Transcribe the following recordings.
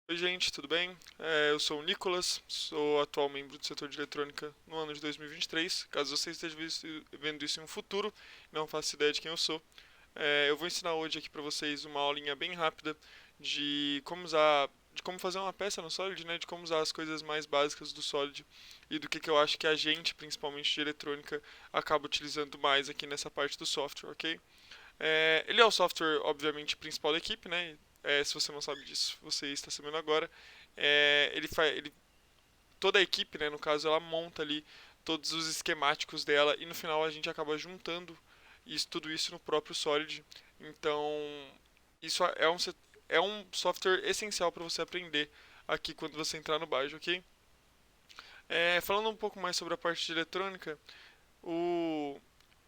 Oi, gente, tudo bem? Eu sou o Nicolas, sou atual membro do setor de eletrônica no ano de 2023. Caso você esteja vendo isso em um futuro, não faço ideia de quem eu sou. Eu vou ensinar hoje aqui para vocês uma aulinha bem rápida de como fazer uma peça no Solid, né? De como usar as coisas mais básicas do Solid e do que eu acho que a gente, principalmente de eletrônica, acaba utilizando mais aqui nessa parte do software, ok? Ele é o software, obviamente, principal da equipe, né? Se você não sabe disso, você está sabendo agora. Toda a equipe, né, no caso, ela monta ali todos os esquemáticos dela e no final a gente acaba juntando tudo isso no próprio Solid. Então, isso é um software essencial para você aprender aqui quando você entrar no Bajo, ok? Falando um pouco mais sobre a parte de eletrônica, o,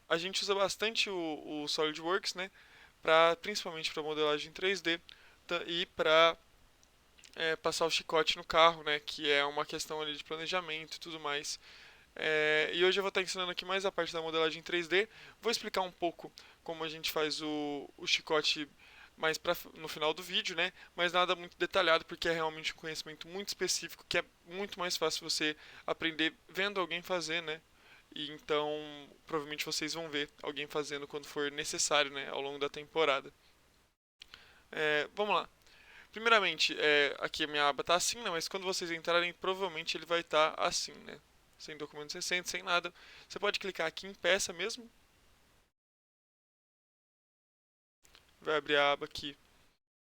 a gente usa bastante o SolidWorks, né? Principalmente para modelagem 3D e para passar o chicote no carro, né? Que é uma questão ali de planejamento e tudo mais. E hoje eu vou estar ensinando aqui mais a parte da modelagem 3D. Vou explicar um pouco como a gente faz o chicote no final do vídeo, né? Mas nada muito detalhado, porque é realmente um conhecimento muito específico que é muito mais fácil você aprender vendo alguém fazer, né? E então, provavelmente vocês vão ver alguém fazendo quando for necessário, né? Ao longo da temporada. Vamos lá. Primeiramente, aqui a minha aba está assim, né? Mas quando vocês entrarem, provavelmente ele vai estar assim, né? Sem documentos recentes, sem nada. Você pode clicar aqui em peça mesmo. Vai abrir a aba aqui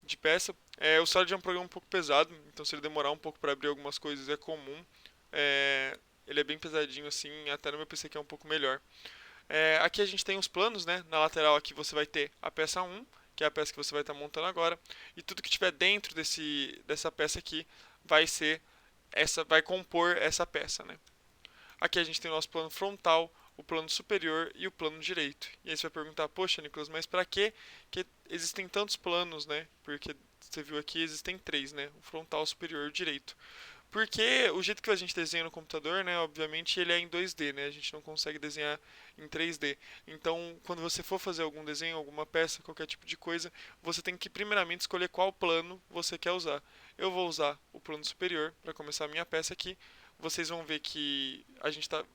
de peça. O Solid é um programa um pouco pesado, então se ele demorar um pouco para abrir algumas coisas é comum. Ele é bem pesadinho assim, até no meu PC que é um pouco melhor. Aqui a gente tem os planos, né? Na lateral aqui você vai ter a peça 1, que é a peça que você vai estar montando agora, e tudo que tiver dentro dessa peça aqui vai compor essa peça, né? Aqui a gente tem o nosso plano frontal, o plano superior e o plano direito. E aí você vai perguntar, poxa, Nicolas, mas para que existem tantos planos, né? Porque você viu aqui existem três, né? O frontal, o superior e o direito. Porque o jeito que a gente desenha no computador, né, obviamente ele é em 2D, né? A gente não consegue desenhar em 3D. Então, quando você for fazer algum desenho, alguma peça, qualquer tipo de coisa, você tem que primeiramente escolher qual plano você quer usar. Eu vou usar o plano superior para começar a minha peça aqui. Vocês vão ver que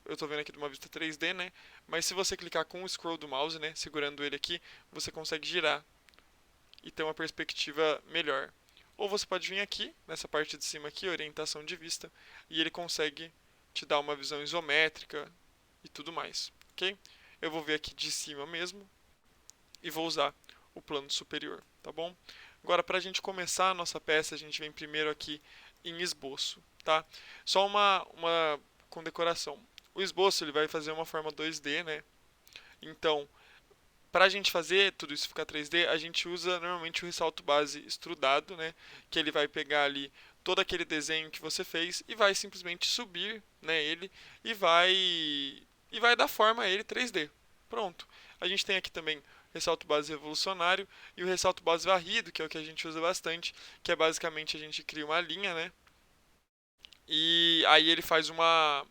eu estou vendo aqui de uma vista 3D, né? Mas se você clicar com o scroll do mouse, né, segurando ele aqui, você consegue girar e ter uma perspectiva melhor. Ou você pode vir aqui, nessa parte de cima aqui, orientação de vista, e ele consegue te dar uma visão isométrica e tudo mais, ok? Eu vou ver aqui de cima mesmo e vou usar o plano superior, tá bom? Agora, para a gente começar a nossa peça, a gente vem primeiro aqui em esboço, tá? Só uma condecoração. O esboço ele vai fazer uma forma 2D, né? Então, para a gente fazer tudo isso ficar 3D, a gente usa normalmente o ressalto base extrudado, né? Que ele vai pegar ali todo aquele desenho que você fez e vai simplesmente subir, né, ele e vai dar forma a ele 3D. Pronto. A gente tem aqui também ressalto base revolucionário e o ressalto base varrido, que é o que a gente usa bastante, que é basicamente a gente cria uma linha, né? E aí ele faz uma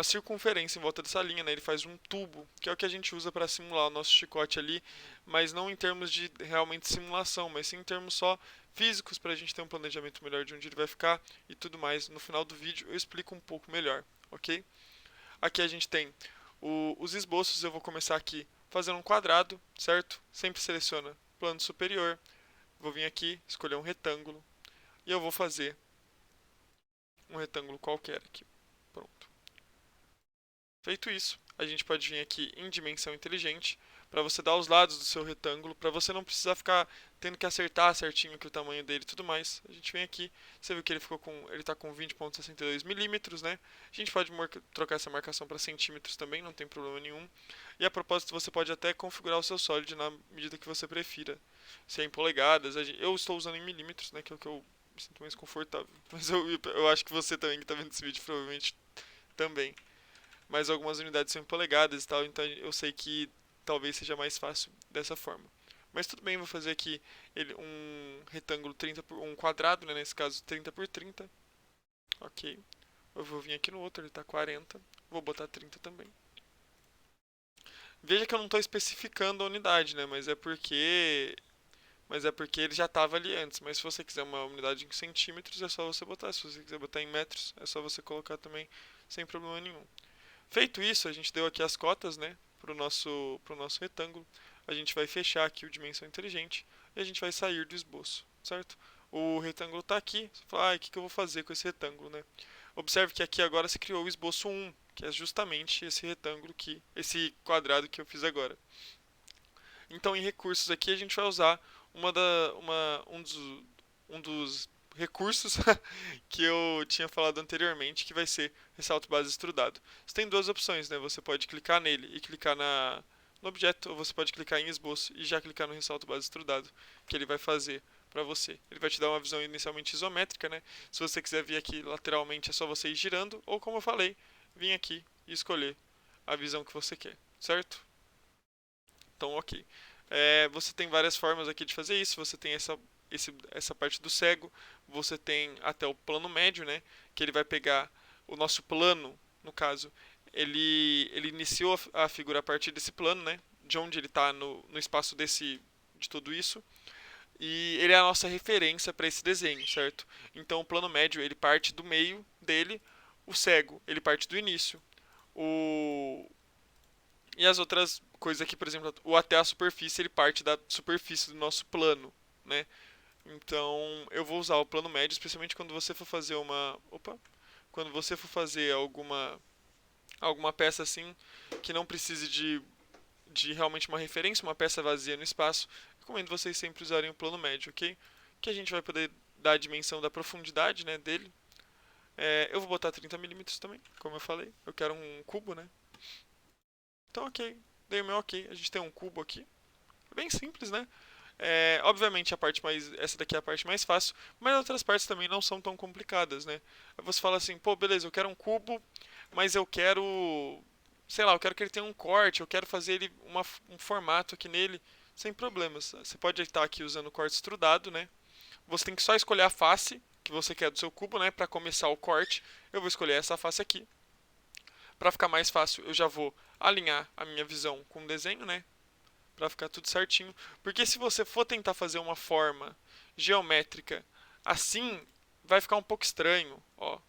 circunferência em volta dessa linha, né? Ele faz um tubo, que é o que a gente usa para simular o nosso chicote ali, mas não em termos de realmente simulação, mas sim em termos só físicos para a gente ter um planejamento melhor de onde ele vai ficar e tudo mais. No final do vídeo eu explico um pouco melhor, ok? Aqui a gente tem os esboços, eu vou começar aqui fazendo um quadrado, certo? Sempre seleciona plano superior, vou vir aqui, escolher um retângulo e eu vou fazer um retângulo qualquer aqui. Pronto. Feito isso, a gente pode vir aqui em dimensão inteligente para você dar os lados do seu retângulo, para você não precisar ficar tendo que acertar certinho aqui o tamanho dele e tudo mais. A gente vem aqui, você viu que ele está com 20,62 milímetros, né? A gente pode trocar essa marcação para centímetros também, não tem problema nenhum. E a propósito, você pode até configurar o seu Solid na medida que você prefira. Se é em polegadas, eu estou usando em milímetros, né? Que é o que eu me sinto mais confortável. Mas eu acho que você também que está vendo esse vídeo provavelmente também, mas algumas unidades são em polegadas e tal, então eu sei que talvez seja mais fácil dessa forma. Mas tudo bem, vou fazer aqui um retângulo 30 por um quadrado, né, nesse caso 30 por 30. OK. Eu vou vir aqui no outro, ele está 40. Vou botar 30 também. Veja que eu não estou especificando a unidade, né, mas é porque mas é porque ele já estava ali antes. Mas se você quiser uma unidade em centímetros, é só você botar. Se você quiser botar em metros, é só você colocar também, sem problema nenhum. Feito isso, a gente deu aqui as cotas, né, pro nosso retângulo. A gente vai fechar aqui o dimensão inteligente e a gente vai sair do esboço, certo? O retângulo está aqui. Você fala, o que eu vou fazer com esse retângulo, né? Observe que aqui agora se criou o esboço 1, que é justamente esse retângulo aqui, esse quadrado que eu fiz agora. Então, em recursos aqui, a gente vai usar um dos recursos que eu tinha falado anteriormente, que vai ser ressalto base extrudado. Você tem duas opções, né? Você pode clicar nele e clicar no objeto, ou você pode clicar em esboço e já clicar no ressalto base extrudado, que ele vai fazer para você. Ele vai te dar uma visão inicialmente isométrica, né? Se você quiser vir aqui lateralmente, é só você ir girando, ou como eu falei, vir aqui e escolher a visão que você quer, certo? Então, ok. Você tem várias formas aqui de fazer isso. Você tem essa parte do cego. Você tem até o plano médio, né? Que ele vai pegar o nosso plano, no caso. Ele iniciou a figura a partir desse plano, né? De onde ele está no espaço de tudo isso. E ele é a nossa referência para esse desenho, certo? Então o plano médio ele parte do meio dele. O cego ele parte do início. O, e as outras coisas aqui, por exemplo, o até a superfície, ele parte da superfície do nosso plano, né? Então, eu vou usar o plano médio, especialmente quando você for fazer quando você for fazer alguma peça assim que não precise de realmente uma referência, uma peça vazia no espaço, recomendo vocês sempre usarem o plano médio, ok? Que a gente vai poder dar a dimensão da profundidade, né, dele. Eu vou botar 30 milímetros também, como eu falei. Eu quero um cubo, né? Então, ok. Dei o meu ok. A gente tem um cubo aqui. Bem simples, né? Obviamente essa daqui é a parte mais fácil, mas outras partes também não são tão complicadas, né? Aí você fala assim, pô, beleza, eu quero um cubo, mas eu quero, sei lá, eu quero que ele tenha um corte, eu quero fazer um formato aqui nele, sem problemas. Você pode estar aqui usando o corte extrudado, né? Você tem que só escolher a face que você quer do seu cubo, né? Para começar o corte, eu vou escolher essa face aqui. Para ficar mais fácil, eu já vou alinhar a minha visão com o desenho, né? Para ficar tudo certinho. Porque se você for tentar fazer uma forma geométrica assim, vai ficar um pouco estranho, ó.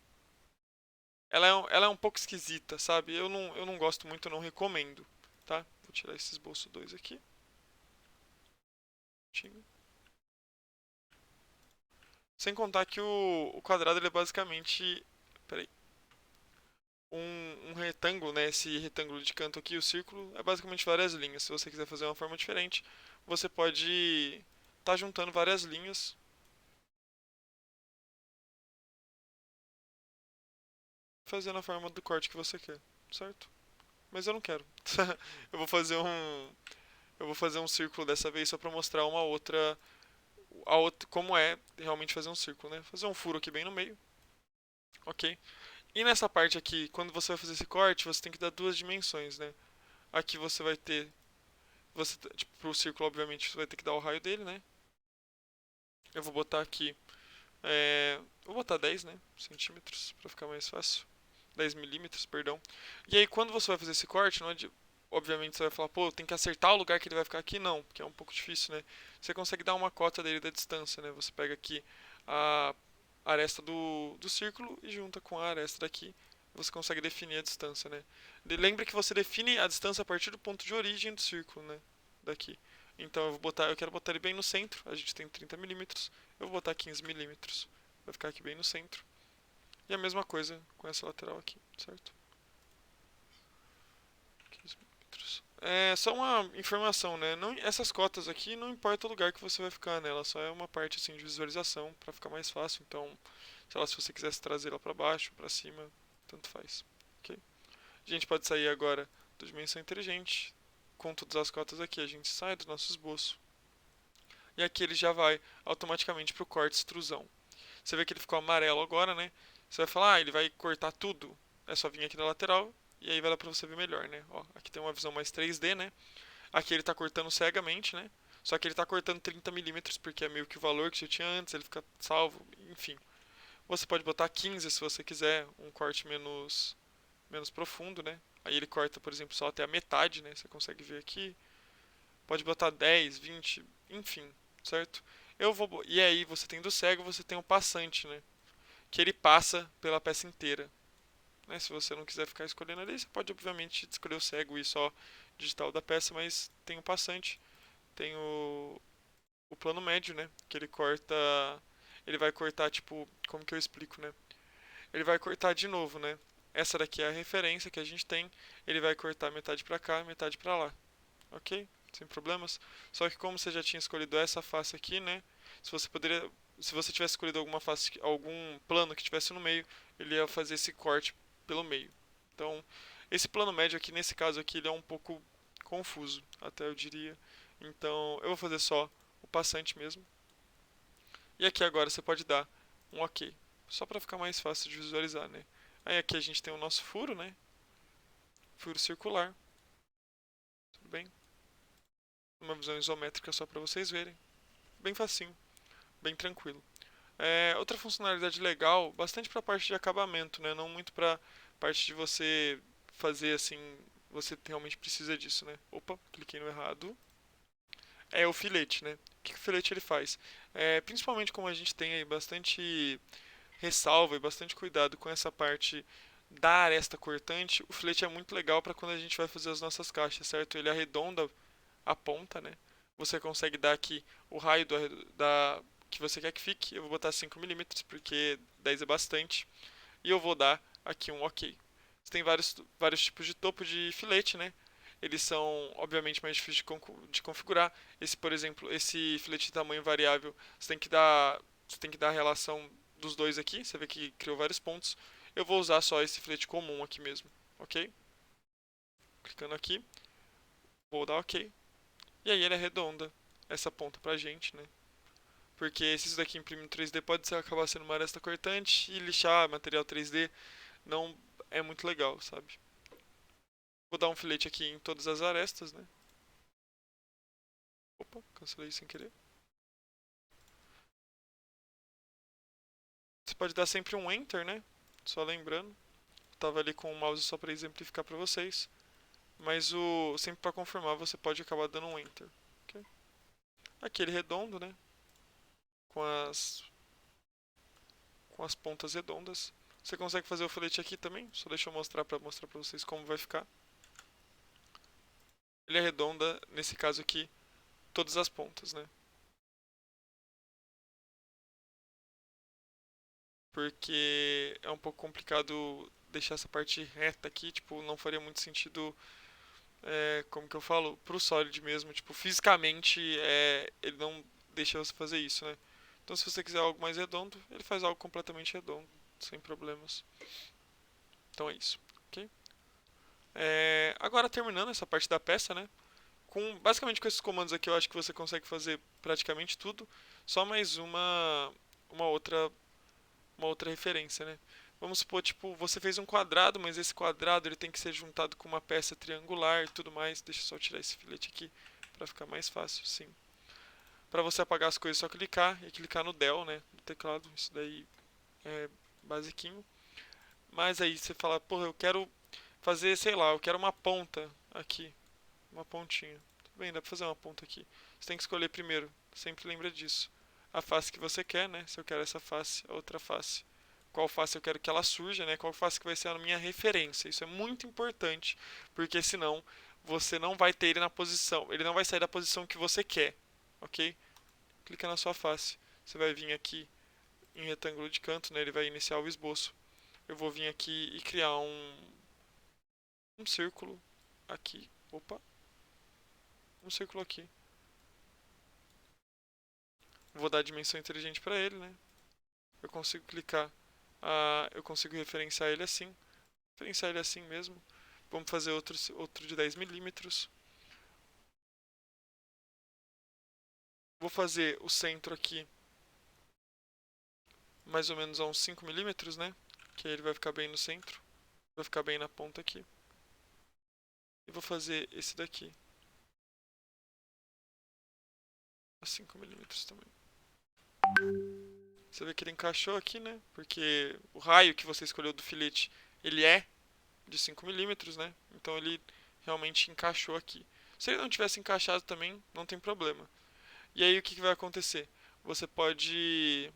Ela é um pouco esquisita, sabe? Eu não gosto muito, eu não recomendo, tá? Vou tirar esse esboço 2 aqui. Sem contar que o quadrado ele é basicamente, peraí, um retângulo, né? Esse retângulo de canto aqui, o círculo, é basicamente várias linhas. Se você quiser fazer uma forma diferente, você pode estar juntando várias linhas, fazendo a forma do corte que você quer, certo? Mas eu não quero. eu vou fazer um, eu vou fazer um círculo dessa vez só para mostrar a outra, como é realmente fazer um círculo, né? Fazer um furo aqui bem no meio, ok? E nessa parte aqui, quando você vai fazer esse corte, você tem que dar duas dimensões, né? Aqui você vai ter tipo, pro círculo, obviamente, você vai ter que dar o raio dele, né? Eu vou botar aqui, vou botar 10, né? Centímetros, para ficar mais fácil. 10 milímetros, perdão. E aí, quando você vai fazer esse corte, obviamente você vai falar, pô, tem que acertar o lugar que ele vai ficar aqui. Não, porque é um pouco difícil, né? Você consegue dar uma cota dele da distância, né? Você pega aqui a aresta do círculo e junta com a aresta daqui. Você consegue definir a distância, né? Lembre que você define a distância a partir do ponto de origem do círculo, né? Daqui. Então eu quero botar ele bem no centro. A gente tem 30 milímetros. Eu vou botar 15 milímetros. Vai ficar aqui bem no centro. E a mesma coisa com essa lateral aqui, certo? 15 milímetros. É só uma informação, né? Não, essas cotas aqui não importa o lugar que você vai ficar, né? Ela só é uma parte assim de visualização para ficar mais fácil. Então, sei lá, se você quisesse trazer ela para baixo, para cima, tanto faz. Ok? A gente pode sair agora do dimensão inteligente. Com todas as cotas aqui, a gente sai do nosso esboço. E aqui ele já vai automaticamente para o corte extrusão. Você vê que ele ficou amarelo agora, né? Você vai falar, ele vai cortar tudo. É só vir aqui na lateral e aí vai dar pra você ver melhor, né? Ó, aqui tem uma visão mais 3D, né? Aqui ele tá cortando cegamente, né? Só que ele tá cortando 30 milímetros porque é meio que o valor que você tinha antes, ele fica salvo, enfim. Você pode botar 15 se você quiser, um corte menos profundo, né? Aí ele corta, por exemplo, só até a metade, né? Você consegue ver aqui. Pode botar 10, 20, enfim. certo? E aí você tem do cego, você tem o passante, né? Que ele passa pela peça inteira. Né? Se você não quiser ficar escolhendo ali, você pode obviamente escolher o cego e só digitar o da peça, mas tem o passante, tem o plano médio, né? Que ele corta. Ele vai cortar, tipo, como que eu explico, né? Ele vai cortar de novo, né? Essa daqui é a referência que a gente tem. Ele vai cortar metade pra cá, metade pra lá. Ok? Sem problemas. Só que como você já tinha escolhido essa face aqui, né? Se você poderia, se você tivesse escolhido alguma face, algum plano que tivesse no meio, ele ia fazer esse corte pelo meio. Então, esse plano médio aqui, nesse caso aqui, ele é um pouco confuso, até eu diria. Então, eu vou fazer só o passante mesmo. E aqui agora você pode dar um OK, só para ficar mais fácil de visualizar, né? Aí aqui a gente tem o nosso furo, né? Furo circular, tudo bem? Uma visão isométrica só para vocês verem. Bem facinho, bem tranquilo. Outra funcionalidade legal, bastante para a parte de acabamento, né? Não muito para parte de você fazer assim, você realmente precisa disso, né? Opa, cliquei no errado. É o filete, né? O que o filete ele faz? Principalmente como a gente tem aí bastante ressalva e bastante cuidado com essa parte da aresta cortante, o filete é muito legal para quando a gente vai fazer as nossas caixas, certo? Ele arredonda a ponta, né? Você consegue dar aqui o raio que você quer que fique. Eu vou botar 5 milímetros porque 10 é bastante. E eu vou dar aqui um OK. Você tem vários tipos de topo de filete, né? Eles são, obviamente, mais difíceis de configurar. Esse, por exemplo, esse filete de tamanho variável, você tem que dar a relação dos dois aqui. Você vê que criou vários pontos. Eu vou usar só esse filete comum aqui mesmo, ok? Clicando aqui, vou dar OK. E aí ele arredonda essa ponta pra gente, né? Porque se isso daqui imprimir no 3D pode acabar sendo uma aresta cortante e lixar material 3D não é muito legal, sabe? Vou dar um filete aqui em todas as arestas, né? Opa, cancelei sem querer. Você pode dar sempre um Enter, né? Só lembrando. Tava ali com o mouse só para exemplificar para vocês. Mas sempre para confirmar você pode acabar dando um Enter. Okay? Aqui ele redondo, né? Com as com as pontas redondas. Você consegue fazer o filete aqui também? Só deixa eu mostrar para vocês como vai ficar. Ele arredonda, nesse caso aqui, todas as pontas, né? Porque é um pouco complicado deixar essa parte reta aqui, tipo, não faria muito sentido, como que eu falo, pro Solid mesmo, tipo, fisicamente, ele não deixa você fazer isso, né? Então se você quiser algo mais redondo, ele faz algo completamente redondo, sem problemas. Então é isso, ok? Agora terminando essa parte da peça, né? Basicamente com esses comandos aqui eu acho que você consegue fazer praticamente tudo. Só mais uma outra uma outra referência, né? Vamos supor, tipo, você fez um quadrado, mas esse quadrado ele tem que ser juntado com uma peça triangular e tudo mais. Deixa eu só tirar esse filete aqui para ficar mais fácil, sim. Para você apagar as coisas, é só clicar e clicar no del, né, no teclado. Isso daí é basiquinho. Mas aí você fala, porra, eu quero fazer, sei lá, eu quero uma ponta aqui, uma pontinha. Tudo bem, dá pra fazer uma ponta aqui. Você tem que escolher primeiro, sempre lembra disso. A face que você quer, né? Se eu quero essa face, a outra face. Qual face eu quero que ela surja, né? Qual face que vai ser a minha referência. Isso é muito importante, porque senão você não vai ter ele na posição, ele não vai sair da posição que você quer, ok? Clica na sua face. Você vai vir aqui em retângulo de canto, né? Ele vai iniciar o esboço. Eu vou vir aqui e criar um círculo aqui. Opa, um círculo aqui. Vou dar dimensão inteligente para ele, né? Eu consigo clicar, eu consigo referenciar ele assim. Referenciar ele assim mesmo. Vamos fazer outro de 10 milímetros. Vou fazer o centro aqui mais ou menos a uns 5 milímetros, né? Que aí ele vai ficar bem no centro. Vai ficar bem na ponta aqui. E vou fazer esse daqui a 5 milímetros também. Você vê que ele encaixou aqui, né? Porque o raio que você escolheu do filete, ele é de 5 milímetros, né? Então ele realmente encaixou aqui. Se ele não tivesse encaixado também, não tem problema. E aí o que vai acontecer? Você pode...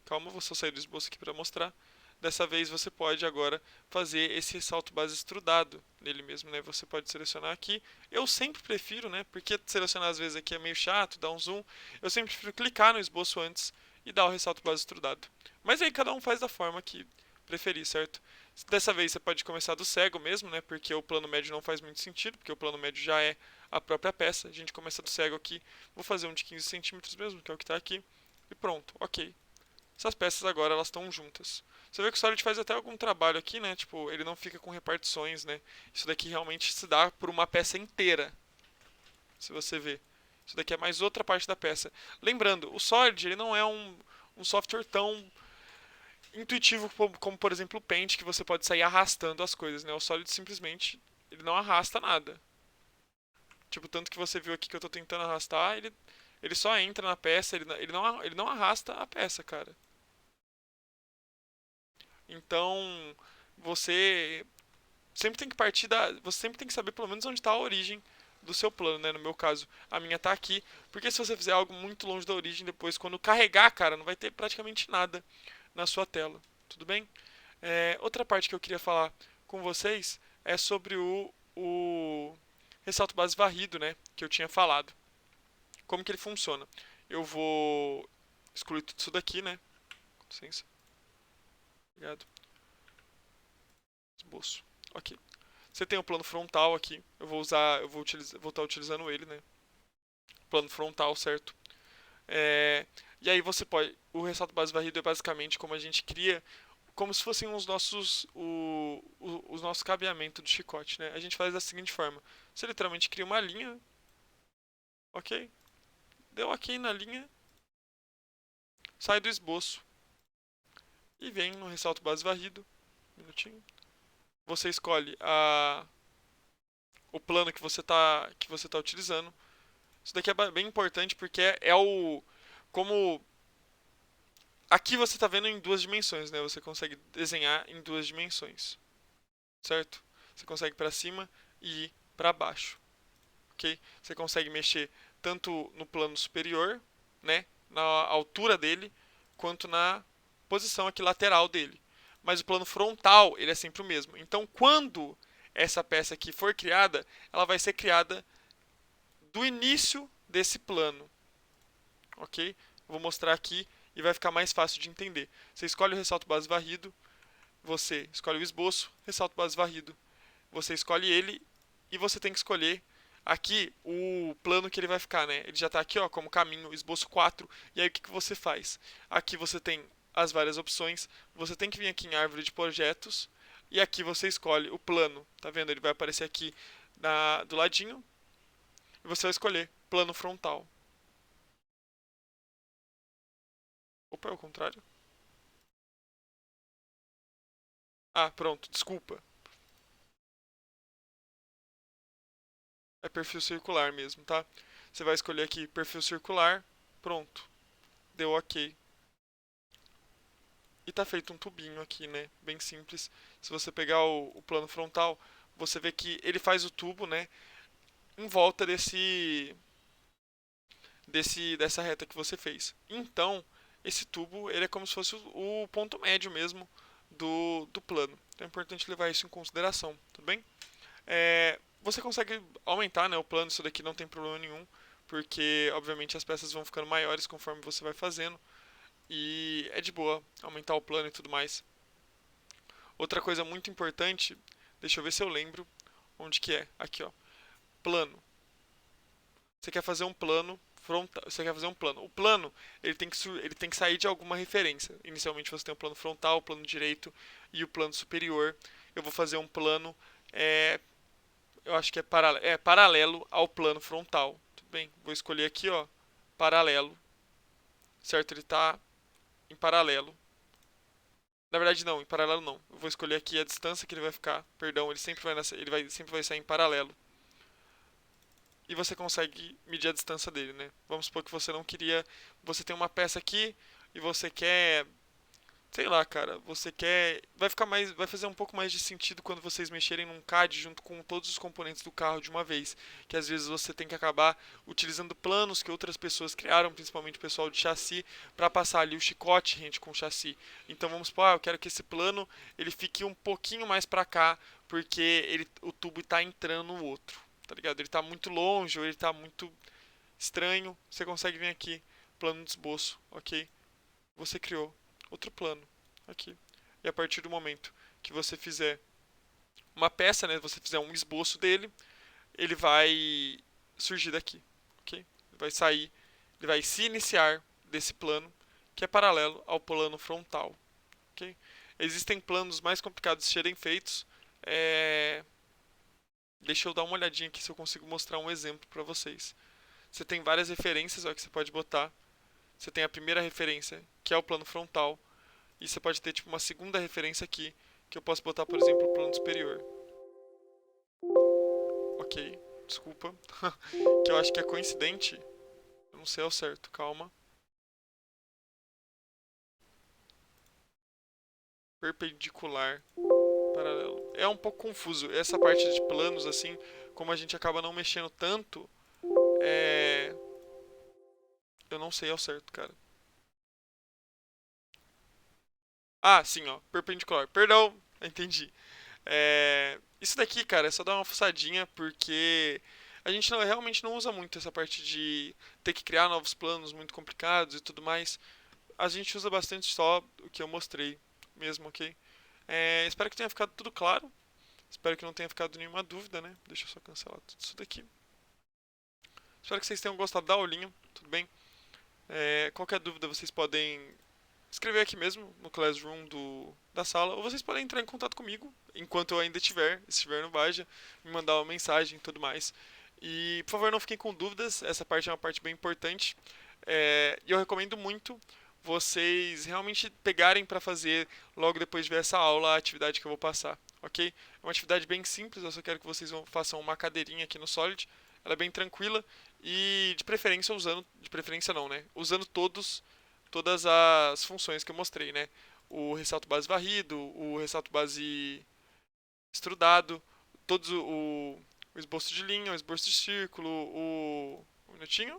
Calma, vou só sair do esboço aqui para mostrar. Dessa vez você pode agora fazer esse ressalto base extrudado nele mesmo, né? Você pode selecionar aqui. Eu sempre prefiro, né? Porque selecionar às vezes aqui é meio chato, dar um zoom. Eu sempre prefiro clicar no esboço antes e dar o ressalto base extrudado. Mas aí cada um faz da forma que preferir, certo? Dessa vez você pode começar do cego mesmo, né? Porque o plano médio não faz muito sentido, porque o plano médio já é a própria peça. A gente começa do cego aqui. Vou fazer um de 15 centímetros mesmo, que é o que está aqui. E pronto, ok. Essas peças agora elas estão juntas. Você vê que o Solid faz até algum trabalho aqui, né? Tipo, ele não fica com repartições, né? Isso daqui realmente se dá por uma peça inteira, se você ver. Isso daqui é mais outra parte da peça. Lembrando, o Solid ele não é um software tão intuitivo como, por exemplo, o Paint, que você pode sair arrastando as coisas, né? O Solid simplesmente ele não arrasta nada. Tipo, tanto que você viu aqui que eu tô tentando arrastar, ele só entra na peça, ele não arrasta a peça, cara. Então, você sempre tem que partir da. Você sempre tem que saber pelo menos onde está a origem do seu plano, né? No meu caso, a minha tá aqui. Porque se você fizer algo muito longe da origem, depois, quando carregar, cara, não vai ter praticamente nada na sua tela. Tudo bem? Outra parte que eu queria falar com vocês é sobre o ressalto base varrido, né? Que eu tinha falado. Como que ele funciona? Eu vou excluir tudo isso daqui, né? Com licença. Obrigado. Esboço. Ok. Você tem o plano frontal aqui. Vou estar utilizando ele, né? Plano frontal, certo? É, e aí você pode. O ressalto base varrido é basicamente como a gente cria, como se fossem os nossos cabeamentos do chicote, né? A gente faz da seguinte forma: você literalmente cria uma linha, ok? Deu ok na linha, sai do esboço e vem no ressalto base varrido. Um minutinho. Você escolhe o plano que você tá utilizando. Isso daqui é bem importante porque é o como aqui você está vendo em duas dimensões, né? Você consegue desenhar em duas dimensões, certo? Você consegue para cima e para baixo, ok? Você consegue mexer tanto no plano superior, né? Na altura dele, quanto na posição aqui lateral dele. Mas o plano frontal ele é sempre o mesmo. Então, quando essa peça aqui for criada, ela vai ser criada do início desse plano, ok? Vou mostrar aqui e vai ficar mais fácil de entender. Você escolhe o ressalto base varrido, você escolhe o esboço, ressalto base varrido. Você escolhe ele e você tem que escolher aqui o plano que ele vai ficar, né? Ele já está aqui, ó, como caminho, esboço 4. E aí o que, que você faz? Aqui você tem as várias opções. Você tem que vir aqui em árvore de projetos e aqui você escolhe o plano. Tá vendo? Ele vai aparecer aqui do ladinho e você vai escolher plano frontal. Opa, é o contrário? Ah, pronto, desculpa. É perfil circular mesmo, tá? Você vai escolher aqui perfil circular, pronto, deu ok. E tá feito um tubinho aqui, né? Bem simples. Se você pegar o plano frontal, você vê que ele faz o tubo, né? Em volta dessa reta que você fez. Então, esse tubo ele é como se fosse o ponto médio mesmo do plano. Então é importante levar isso em consideração, tudo bem? Você consegue aumentar, né, o plano, isso daqui não tem problema nenhum, porque obviamente as peças vão ficando maiores conforme você vai fazendo e é de boa aumentar o plano e tudo mais. Outra coisa muito importante, deixa eu ver se eu lembro onde que é. Aqui, ó. Plano. Você quer fazer um plano frontal, você quer fazer um plano. O plano, ele tem que sair de alguma referência. Inicialmente você tem o plano frontal, o plano direito e o plano superior. Eu vou fazer um plano eu acho que é paralelo ao plano frontal. Tudo bem? Vou escolher aqui, ó, paralelo. Certo? Ele está em paralelo. Na verdade não, em paralelo não. Eu vou escolher aqui a distância que ele vai ficar. Perdão, sempre vai sair em paralelo. E você consegue medir a distância dele, né? Vamos supor que você não queria, você tem uma peça aqui e você quer sei lá, cara, você quer, vai fazer um pouco mais de sentido quando vocês mexerem num CAD junto com todos os componentes do carro de uma vez, que às vezes você tem que acabar utilizando planos que outras pessoas criaram, principalmente o pessoal de chassi, para passar ali o chicote rente com o chassi. Então vamos supor, eu quero que esse plano ele fique um pouquinho mais para cá, porque o tubo está entrando no outro, tá ligado? Ele está muito longe ou ele está muito estranho, você consegue vir aqui, plano de esboço, ok? Você criou outro plano aqui. E a partir do momento que você fizer uma peça, né, você fizer um esboço dele, ele vai surgir daqui, ok? Ele vai sair, ele vai se iniciar desse plano que é paralelo ao plano frontal, ok? Existem planos mais complicados de serem feitos. É... Deixa eu dar uma olhadinha aqui se eu consigo mostrar um exemplo para vocês. Você tem várias referências ó, que você pode botar. Você tem a primeira referência, que é o plano frontal. E você pode ter tipo uma segunda referência aqui, que eu posso botar, por exemplo, o plano superior. Ok, desculpa. Que eu acho que é coincidente. Eu não sei ao certo, calma. Perpendicular, paralelo. É um pouco confuso. Essa parte de planos, assim, como a gente acaba não mexendo tanto, é. Eu não sei ao certo, cara. Ah, sim, ó. Perpendicular. Perdão, entendi. Isso daqui, cara, é só dar uma fuçadinha, porque a gente realmente não usa muito essa parte de ter que criar novos planos muito complicados e tudo mais. A gente usa bastante só o que eu mostrei mesmo, ok? Espero que tenha ficado tudo claro. Espero que não tenha ficado nenhuma dúvida, né? Deixa eu só cancelar tudo isso daqui. Espero que vocês tenham gostado da aulinha, tudo bem? Qualquer dúvida vocês podem escrever aqui mesmo no Classroom da sala, ou vocês podem entrar em contato comigo enquanto eu ainda estiver no Baja, me mandar uma mensagem e tudo mais. E por favor, não fiquem com dúvidas, essa parte é uma parte bem importante. E eu recomendo muito vocês realmente pegarem para fazer logo depois de ver essa aula a atividade que eu vou passar, ok? É uma atividade bem simples, eu só quero que vocês façam uma cadeirinha aqui no Solid. Ela é bem tranquila e de preferência não, né? Usando todas as funções que eu mostrei, né? O ressalto base varrido, o ressalto base extrudado, todos o esboço de linha, o esboço de círculo, um minutinho,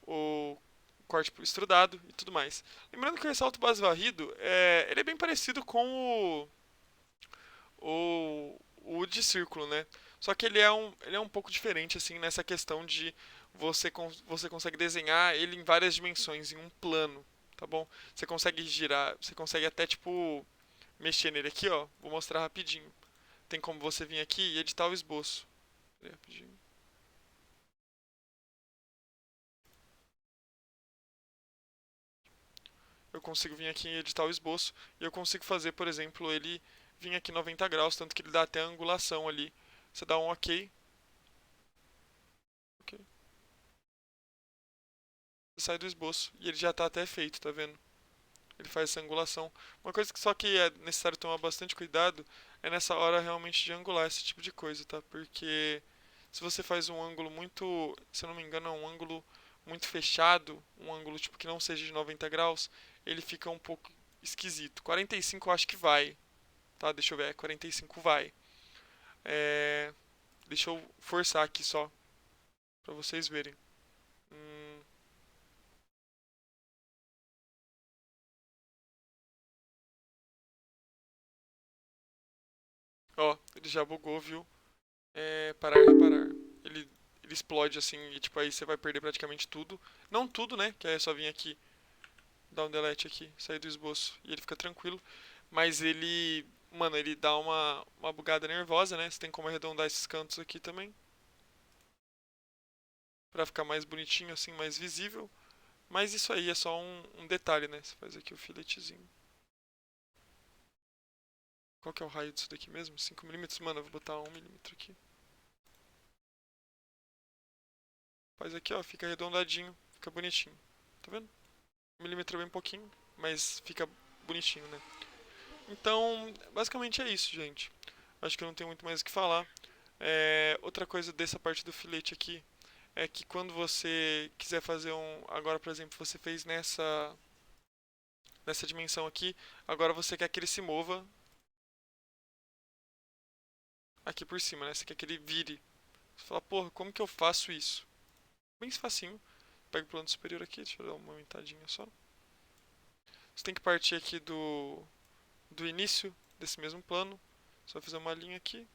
o corte extrudado e tudo mais. Lembrando que o ressalto base varrido ele é bem parecido com o de círculo, né? Só que ele é um pouco diferente assim nessa questão de você consegue desenhar ele em várias dimensões, em um plano, tá bom? Você consegue girar, você consegue até tipo mexer nele aqui, ó. Vou mostrar rapidinho. Tem como você vir aqui e editar o esboço. Rapidinho. Eu consigo vir aqui e editar o esboço e eu consigo fazer, por exemplo, ele vir aqui 90 graus, tanto que ele dá até a angulação ali. Você dá um OK, ok, você sai do esboço e ele já está até feito, tá vendo? Ele faz essa angulação. Uma coisa que só que é necessário tomar bastante cuidado é nessa hora realmente de angular esse tipo de coisa, tá? Porque se você faz um ângulo muito, se eu não me engano, é um ângulo muito fechado, um ângulo tipo que não seja de 90 graus, ele fica um pouco esquisito. 45 eu acho que vai, tá? Deixa eu ver, 45 vai. É, deixa eu forçar aqui só pra vocês verem. Hum, ó, ele já bugou, viu? Parar e reparar. Ele, ele explode assim e tipo aí você vai perder praticamente tudo. Não tudo, né? Que é só vir aqui, dar um delete aqui, sair do esboço e ele fica tranquilo. Mas ele, mano, ele dá uma bugada nervosa, né? Você tem como arredondar esses cantos aqui também pra ficar mais bonitinho assim, mais visível. Mas isso aí é só um detalhe, né? Você faz aqui o filetezinho. Qual que é o raio disso daqui mesmo? 5 mm? Mano, eu vou botar 1 mm aqui. Faz aqui, ó, fica arredondadinho, fica bonitinho. Tá vendo? 1 mm é bem pouquinho, mas fica bonitinho, né? Então, basicamente é isso, gente. Acho que eu não tenho muito mais o que falar. Outra coisa dessa parte do filete aqui é que quando você quiser fazer um. Agora, por exemplo, você fez nessa dimensão aqui. Agora você quer que ele se mova aqui por cima, né? Você quer que ele vire. Você fala, porra, como que eu faço isso? Bem facinho. Pega o plano superior aqui, deixa eu dar uma aumentadinha só. Você tem que partir aqui do início desse mesmo plano. Só fazer uma linha aqui.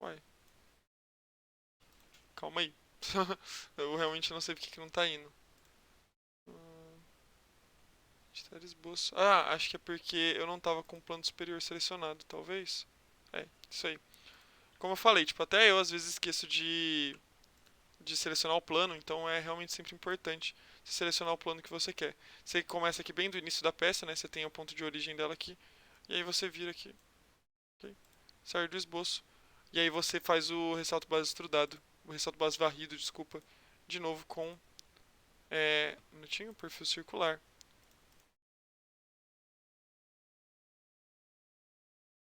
Uai, calma aí. Eu realmente não sei porque que não tá indo. Editar esboço. Ah, acho que é porque eu não tava com o plano superior selecionado, talvez. É, isso aí. Como eu falei, tipo, até eu às vezes esqueço de selecionar o plano, então é realmente sempre importante você selecionar o plano que você quer. Você começa aqui bem do início da peça, né? Você tem o ponto de origem dela aqui, e aí você vira aqui, ok? Sai do esboço. E aí você faz o ressalto base extrudado, o ressalto base varrido, desculpa, de novo com um minutinho, perfil circular.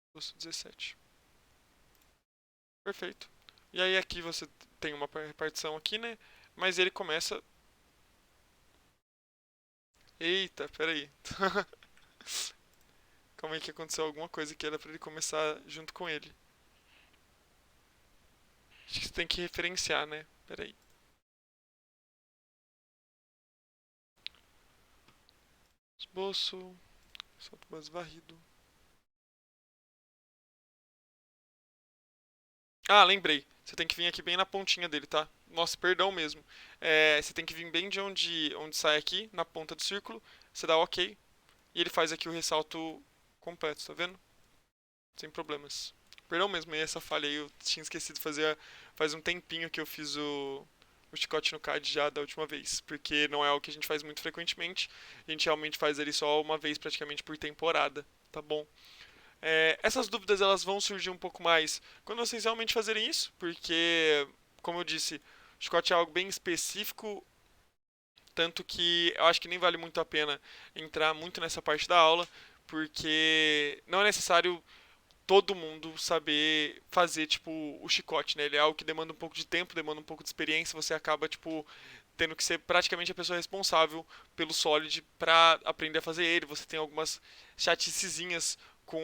Esboço 17. Perfeito. E aí aqui você tem uma repartição aqui, né? Mas ele começa. Eita, peraí. Calma aí que aconteceu alguma coisa que era pra ele começar junto com ele. Acho que você tem que referenciar, né? Peraí. Esboço. Solto base varrido. Ah, lembrei. Você tem que vir aqui bem na pontinha dele, tá? Nossa, perdão mesmo. Você tem que vir bem de onde sai aqui, na ponta do círculo. Você dá OK. E ele faz aqui o ressalto completo, tá vendo? Sem problemas. Perdão mesmo, e essa falha aí eu tinha esquecido de fazer. Faz um tempinho que eu fiz o chicote no CAD já da última vez. Porque não é algo que a gente faz muito frequentemente. A gente realmente faz ele só uma vez praticamente por temporada. Tá bom? Essas dúvidas elas vão surgir um pouco mais quando vocês realmente fazerem isso. Porque, como eu disse, o chicote é algo bem específico. Tanto que eu acho que nem vale muito a pena entrar muito nessa parte da aula. Porque não é necessário todo mundo saber fazer, tipo, o chicote, né? Ele é algo que demanda um pouco de tempo, demanda um pouco de experiência, você acaba, tipo, tendo que ser praticamente a pessoa responsável pelo Solid pra aprender a fazer ele. Você tem algumas chaticezinhas com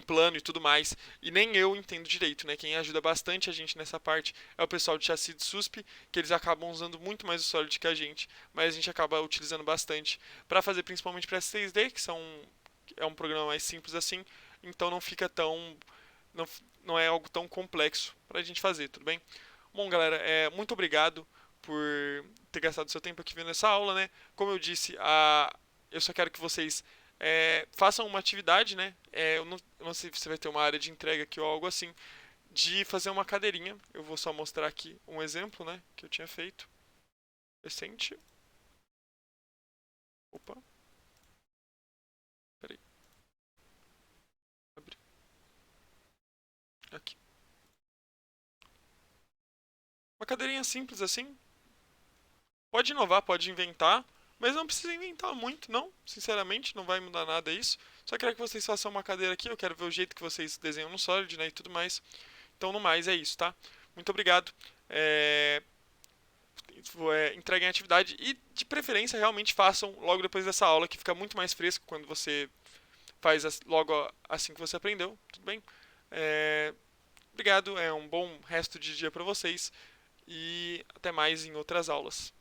plano e tudo mais, e nem eu entendo direito, né? Quem ajuda bastante a gente nessa parte é o pessoal de chassi de SUSP, que eles acabam usando muito mais o Solid que a gente, mas a gente acaba utilizando bastante para fazer principalmente para S3D, que é um programa mais simples assim, então não fica tão. Não, não é algo tão complexo para a gente fazer, tudo bem? Bom, galera, muito obrigado por ter gastado seu tempo aqui vendo essa aula, né? Como eu disse, eu só quero que vocês façam uma atividade, né? Eu não sei se você vai ter uma área de entrega aqui ou algo assim, de fazer uma cadeirinha. Eu vou só mostrar aqui um exemplo, né? Que eu tinha feito recente. Opa, peraí, abri aqui. Uma cadeirinha simples assim. Pode inovar, pode inventar, mas não precisa inventar muito, não. Sinceramente, não vai mudar nada isso. Só quero que vocês façam uma cadeira aqui. Eu quero ver o jeito que vocês desenham no Solid, né? E tudo mais. Então, no mais, é isso, tá? Muito obrigado. É, entreguem a atividade e, de preferência, realmente façam logo depois dessa aula, que fica muito mais fresco quando você faz logo assim que você aprendeu. Tudo bem? É, obrigado. Um bom resto de dia para vocês e até mais em outras aulas.